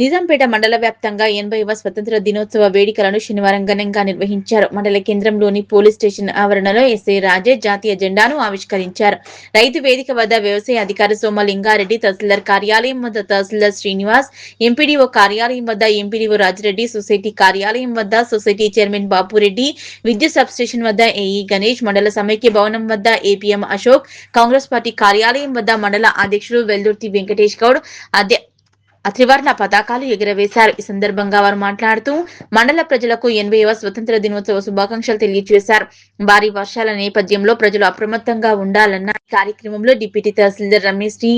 నిజాంపేట మండల వ్యాప్తంగా 80వ స్వతంత్ర దినోత్సవ వేడుకలను శనివారం ఘనంగా నిర్వహించారు. మండల కేంద్రంలోని పోలీస్ స్టేషన్ ఆవరణలో ఎస్ఐ రాజేష్ జాతీయ జెండాను ఆవిష్కరించారు. రైతు వేదిక వద్ద వ్యవసాయ అధికారి సోమలింగారెడ్డి, తహసీల్దార్ కార్యాలయం వద్ద తహసీల్దార్ శ్రీనివాస్, ఎంపీడీఓ కార్యాలయం వద్ద ఎంపీడీఓ రాజిరెడ్డి, సొసైటీ కార్యాలయం వద్ద సొసైటీ చైర్మన్ బాపురెడ్డి, విద్యుత్ సబ్స్టేషన్ వద్ద ఏఈ గణేష్, మండల సమైక్య భవనం వద్ద ఏపీఎం అశోక్, కాంగ్రెస్ పార్టీ కార్యాలయం వద్ద మండల అధ్యక్షుడు వెల్దుర్తి వెంకటేష్ గౌడ్ త్రివర్ణ పతాకాలు ఎగురవేశారు. ఈ సందర్భంగా వారు మాట్లాడుతూ మండల ప్రజలకు 80వ స్వతంత్ర దినోత్సవ శుభాకాంక్షలు తెలియజేశారు. భారీ వర్షాల నేపథ్యంలో ప్రజలు అప్రమత్తంగా ఉండాలన్న కార్యక్రమంలో deputy tahsildar Ramesh T,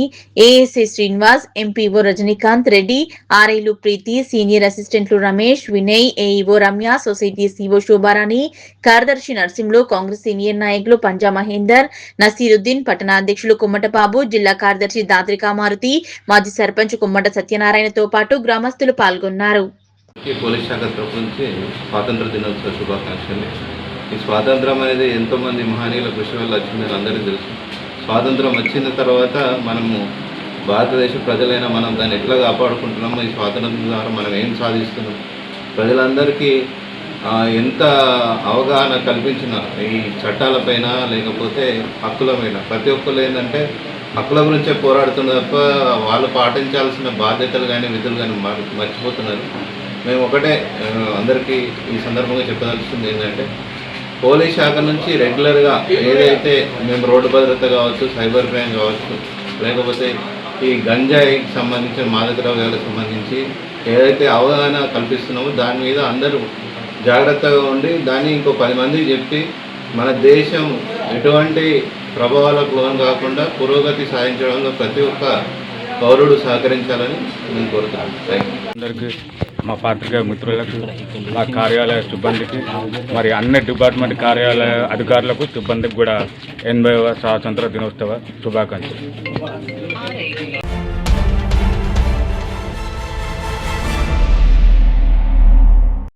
ASI Srinivas, MPO Rajinikanth Reddy, ఆర్ఐలు ప్రీతి, సీనియర్ అసిస్టెంట్లు Ramesh, Vinay, AEO Ramya, society CO Shobharani, కార్యదర్శి నర్సింహులు, కాంగ్రెస్ సీనియర్ నాయకులు పంజా మహేందర్, నసీరుద్దీన్, పట్టణ అధ్యక్షులు కుమ్మటబాబు, జిల్లా కార్యదర్శి దాత్రికా మారుతి, మాజీ సర్పంచ్ కుమ్మట సత్యనారాయణతో పాటు గ్రామస్తులు పాల్గొన్నారు. పోలీస్ శాఖ తరఫు నుంచి స్వాతంత్ర దినోత్సవ శుభాకాంక్షలు. ఈ స్వాతంత్రం అనేది ఎంతోమంది మహనీయుల కృషి వల్ల వచ్చిందని అందరికీ తెలుసు. స్వాతంత్రం వచ్చిన తర్వాత మనము భారతదేశ ప్రజలైన మనం దాన్ని ఎట్లా కాపాడుకుంటున్నామో, ఈ స్వాతంత్రం ద్వారా మనం ఏం సాధిస్తున్నాం, ప్రజలందరికీ ఎంత అవగాహన కల్పించిన ఈ చట్టాలపైన లేకపోతే హక్కులపైన ప్రతి ఒక్కరు ఏంటంటే హక్కుల గురించే పోరాడుతున్న తప్ప వాళ్ళు పాటించాల్సిన బాధ్యతలు కానీ విధులు కానీ మర్చిపోతున్నారు. మేము ఒకటే అందరికీ ఈ సందర్భంగా చెప్పదలుచుకుంది ఏంటంటే, పోలీస్ శాఖ నుంచి రెగ్యులర్గా ఏదైతే మేము రోడ్డు భద్రత కావచ్చు, సైబర్ క్రైమ్ కావచ్చు, లేకపోతే ఈ గంజాయికి సంబంధించిన మాదక ద్రవ్యాలకు సంబంధించి ఏదైతే అవగాహన కల్పిస్తున్నామో దాని మీద అందరూ జాగ్రత్తగా ఉండి దాన్ని ఇంకో 10 మందికి చెప్పి మన దేశం ఎటువంటి ప్రభావాలకు లోన్ కాకుండా పురోగతి సాధించడంలో ప్రతి ఒక్క పౌరుడు సహకరించాలని నేను కోరుతున్నాను. అందరికీ, మా పాత్రికేయ మిత్రులకు, మా కార్యాలయ సిబ్బందికి, మరి అన్ని డిపార్ట్మెంట్ కార్యాలయ అధికారులకు సిబ్బందికి కూడా 80వ స్వాతంత్ర దినోత్సవ శుభాకాంక్షలు.